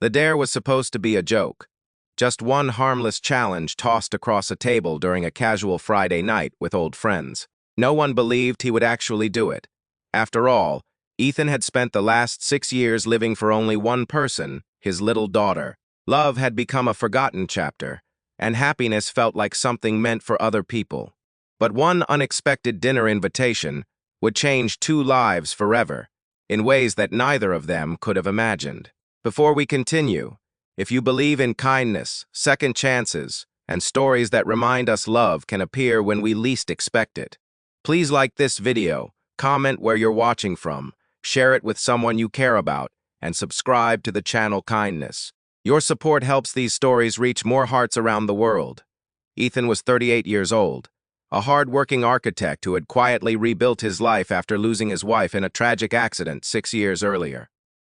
The dare was supposed to be a joke, just one harmless challenge tossed across a table during a casual Friday night with old friends. No one believed he would actually do it. After all, Ethan had spent the last 6 years living for only one person, his little daughter. Love had become a forgotten chapter, and happiness felt like something meant for other people. But one unexpected dinner invitation would change 2 lives forever, in ways that neither of them could have imagined. Before we continue, if you believe in kindness, second chances, and stories that remind us love can appear when we least expect it, please like this video, comment where you're watching from, share it with someone you care about, and subscribe to the channel Kindness. Your support helps these stories reach more hearts around the world. Ethan was 38 years old, a hard-working architect who had quietly rebuilt his life after losing his wife in a tragic accident 6 years earlier.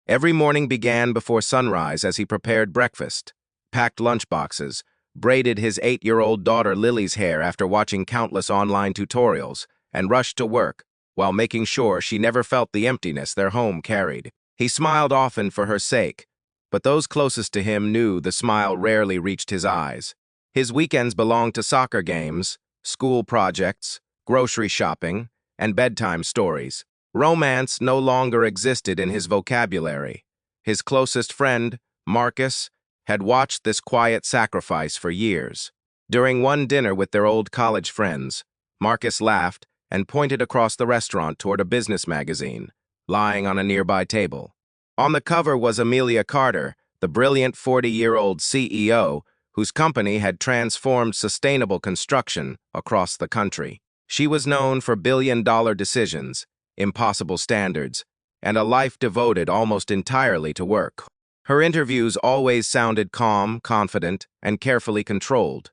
Every morning began before sunrise as he prepared breakfast, packed lunchboxes, braided his 8-year-old daughter Lily's hair after watching countless online tutorials, and rushed to work, while making sure she never felt the emptiness their home carried. He smiled often for her sake, but those closest to him knew the smile rarely reached his eyes. His weekends belonged to soccer games, school projects, grocery shopping, and bedtime stories. Romance no longer existed in his vocabulary. His closest friend, Marcus, had watched this quiet sacrifice for years. During one dinner with their old college friends, Marcus laughed and pointed across the restaurant toward a business magazine, lying on a nearby table. On the cover was Amelia Carter, the brilliant 40-year-old CEO whose company had transformed sustainable construction across the country. She was known for billion-dollar decisions, impossible standards, and a life devoted almost entirely to work. Her interviews always sounded calm, confident, and carefully controlled.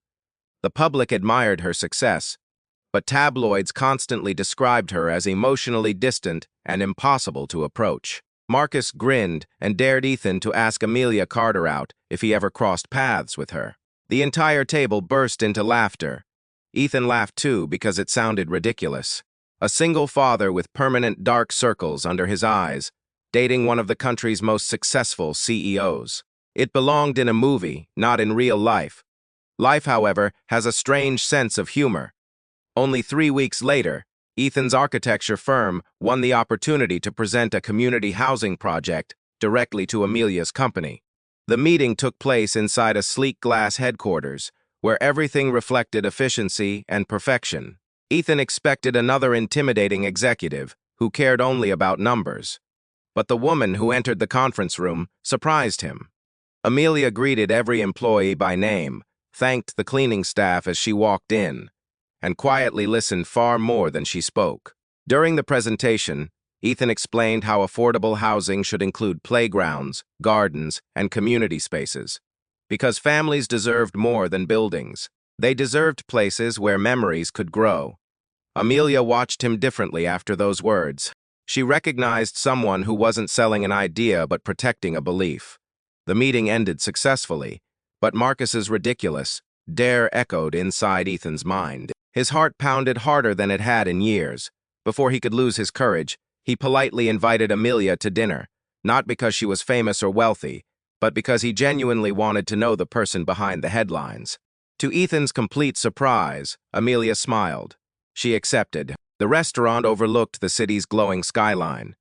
The public admired her success, but tabloids constantly described her as emotionally distant and impossible to approach. Marcus grinned and dared Ethan to ask Amelia Carter out if he ever crossed paths with her. The entire table burst into laughter. Ethan laughed too because it sounded ridiculous. A single father with permanent dark circles under his eyes, dating one of the country's most successful CEOs. It belonged in a movie, not in real life. Life, however, has a strange sense of humor. Only 3 weeks later, Ethan's architecture firm won the opportunity to present a community housing project directly to Amelia's company. The meeting took place inside a sleek glass headquarters, where everything reflected efficiency and perfection. Ethan expected another intimidating executive who cared only about numbers. But the woman who entered the conference room surprised him. Amelia greeted every employee by name, thanked the cleaning staff as she walked in, and quietly listened far more than she spoke. During the presentation, Ethan explained how affordable housing should include playgrounds, gardens, and community spaces. Because families deserved more than buildings. They deserved places where memories could grow. Amelia watched him differently after those words. She recognized someone who wasn't selling an idea but protecting a belief. The meeting ended successfully, but Marcus's ridiculous dare echoed inside Ethan's mind. His heart pounded harder than it had in years. Before he could lose his courage, he politely invited Amelia to dinner, not because she was famous or wealthy, but because he genuinely wanted to know the person behind the headlines. To Ethan's complete surprise, Amelia smiled. She accepted. The restaurant overlooked the city's glowing skyline.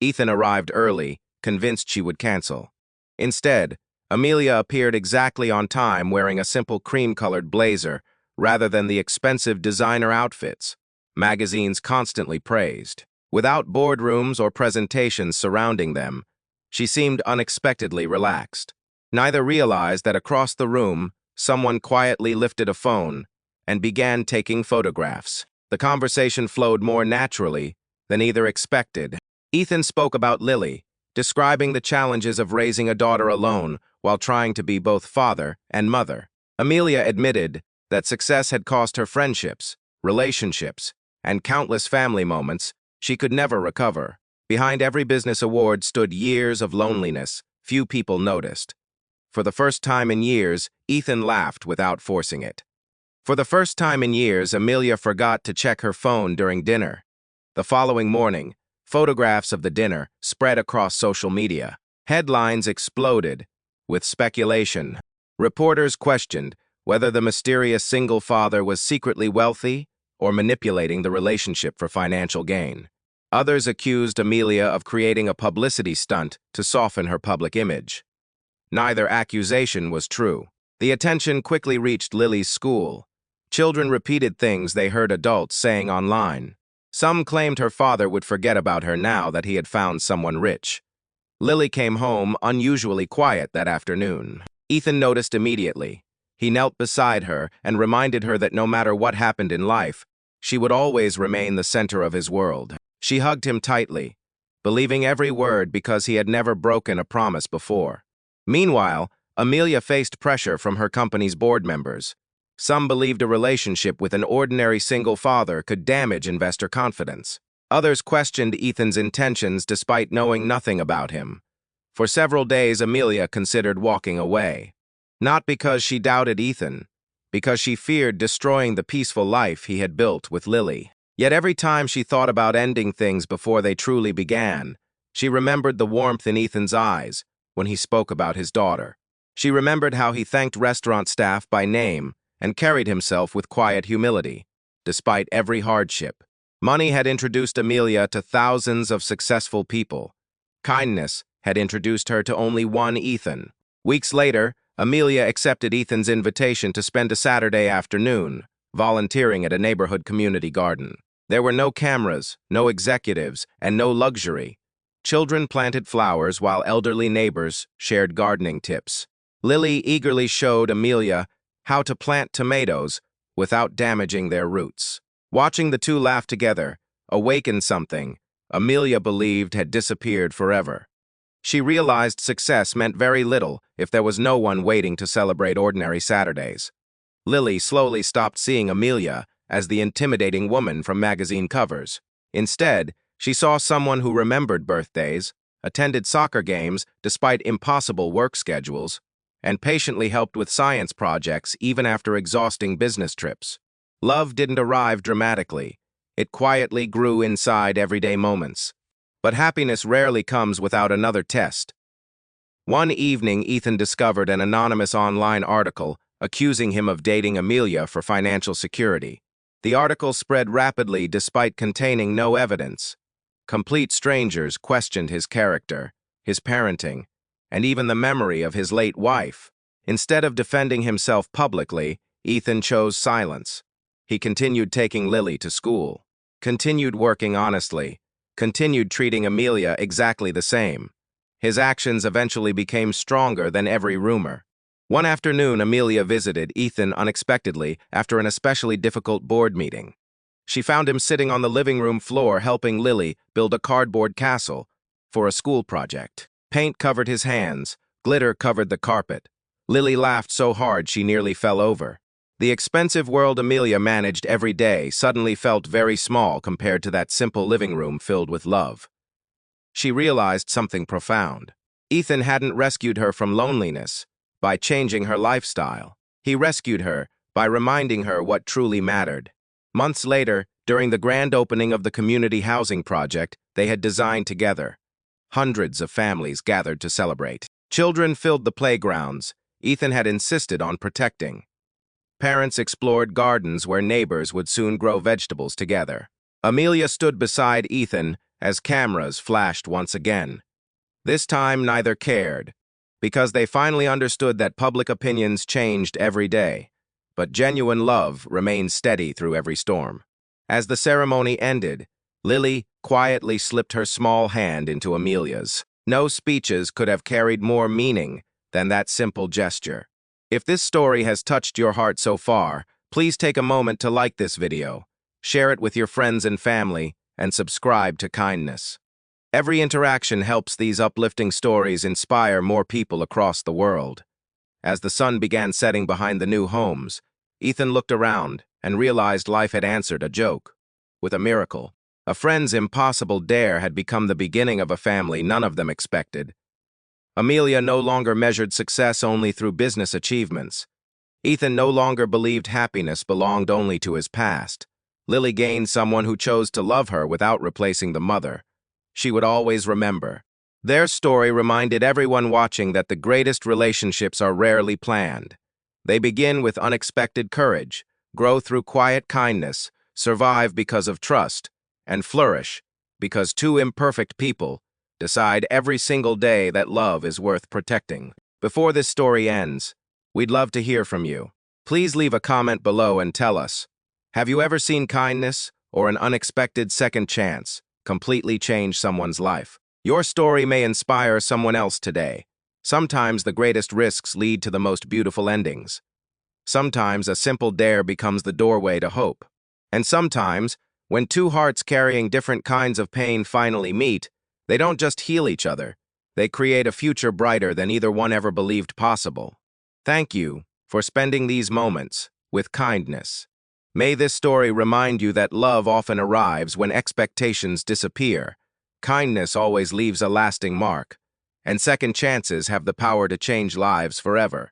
Ethan arrived early, convinced she would cancel. Instead, Amelia appeared exactly on time wearing a simple cream-colored blazer rather than the expensive designer outfits magazines constantly praised. Without boardrooms or presentations surrounding them, she seemed unexpectedly relaxed. Neither realized that across the room, someone quietly lifted a phone and began taking photographs. The conversation flowed more naturally than either expected. Ethan spoke about Lily, describing the challenges of raising a daughter alone while trying to be both father and mother. Amelia admitted that success had cost her friendships, relationships, and countless family moments she could never recover. Behind every business award stood years of loneliness few people noticed. For the first time in years, Ethan laughed without forcing it. For the first time in years, Amelia forgot to check her phone during dinner. The following morning, photographs of the dinner spread across social media. Headlines exploded. with speculation. Reporters questioned whether the mysterious single father was secretly wealthy or manipulating the relationship for financial gain. Others accused Amelia of creating a publicity stunt to soften her public image. Neither accusation was true. The attention quickly reached Lily's school. Children repeated things they heard adults saying online. Some claimed her father would forget about her now that he had found someone rich. Lily came home unusually quiet that afternoon. Ethan noticed immediately. He knelt beside her and reminded her that no matter what happened in life, she would always remain the center of his world. She hugged him tightly, believing every word because he had never broken a promise before. Meanwhile, Amelia faced pressure from her company's board members. Some believed a relationship with an ordinary single father could damage investor confidence. Others questioned Ethan's intentions despite knowing nothing about him. For several days, Amelia considered walking away. Not because she doubted Ethan, because she feared destroying the peaceful life he had built with Lily. Yet every time she thought about ending things before they truly began, she remembered the warmth in Ethan's eyes when he spoke about his daughter. She remembered how he thanked restaurant staff by name and carried himself with quiet humility, despite every hardship. Money had introduced Amelia to thousands of successful people. Kindness had introduced her to only one Ethan. Weeks later, Amelia accepted Ethan's invitation to spend a Saturday afternoon, volunteering at a neighborhood community garden. There were no cameras, no executives, and no luxury. Children planted flowers while elderly neighbors shared gardening tips. Lily eagerly showed Amelia how to plant tomatoes without damaging their roots. Watching the two laugh together awakened something Amelia believed had disappeared forever. She realized success meant very little if there was no one waiting to celebrate ordinary Saturdays. Lily slowly stopped seeing Amelia as the intimidating woman from magazine covers. Instead, she saw someone who remembered birthdays, attended soccer games despite impossible work schedules, and patiently helped with science projects even after exhausting business trips. Love didn't arrive dramatically. It quietly grew inside everyday moments. But happiness rarely comes without another test. One evening, Ethan discovered an anonymous online article accusing him of dating Amelia for financial security. The article spread rapidly despite containing no evidence. Complete strangers questioned his character, his parenting, and even the memory of his late wife. Instead of defending himself publicly, Ethan chose silence. He continued taking Lily to school, continued working honestly, continued treating Amelia exactly the same. His actions eventually became stronger than every rumor. One afternoon, Amelia visited Ethan unexpectedly after an especially difficult board meeting. She found him sitting on the living room floor helping Lily build a cardboard castle for a school project. Paint covered his hands, glitter covered the carpet. Lily laughed so hard she nearly fell over. The expensive world Amelia managed every day suddenly felt very small compared to that simple living room filled with love. She realized something profound. Ethan hadn't rescued her from loneliness by changing her lifestyle. He rescued her by reminding her what truly mattered. Months later, during the grand opening of the community housing project they had designed together, hundreds of families gathered to celebrate. Children filled the playgrounds Ethan had insisted on protecting. Parents explored gardens where neighbors would soon grow vegetables together. Amelia stood beside Ethan as cameras flashed once again. This time neither cared, because they finally understood that public opinions changed every day, but genuine love remained steady through every storm. As the ceremony ended, Lily quietly slipped her small hand into Amelia's. No speeches could have carried more meaning than that simple gesture. If this story has touched your heart so far, please take a moment to like this video, share it with your friends and family, and subscribe to Kindness. Every interaction helps these uplifting stories inspire more people across the world. As the sun began setting behind the new homes, Ethan looked around and realized life had answered a joke with a miracle. A friend's impossible dare had become the beginning of a family none of them expected. Amelia no longer measured success only through business achievements. Ethan no longer believed happiness belonged only to his past. Lily gained someone who chose to love her without replacing the mother she would always remember. Their story reminded everyone watching that the greatest relationships are rarely planned. They begin with unexpected courage, grow through quiet kindness, survive because of trust, and flourish because two imperfect people decide every single day that love is worth protecting. Before this story ends, we'd love to hear from you. Please leave a comment below and tell us, have you ever seen kindness or an unexpected second chance completely change someone's life? Your story may inspire someone else today. Sometimes the greatest risks lead to the most beautiful endings. Sometimes a simple dare becomes the doorway to hope. And sometimes, when two hearts carrying different kinds of pain finally meet, they don't just heal each other. They create a future brighter than either one ever believed possible. Thank you for spending these moments with kindness. May this story remind you that love often arrives when expectations disappear. Kindness always leaves a lasting mark, and second chances have the power to change lives forever.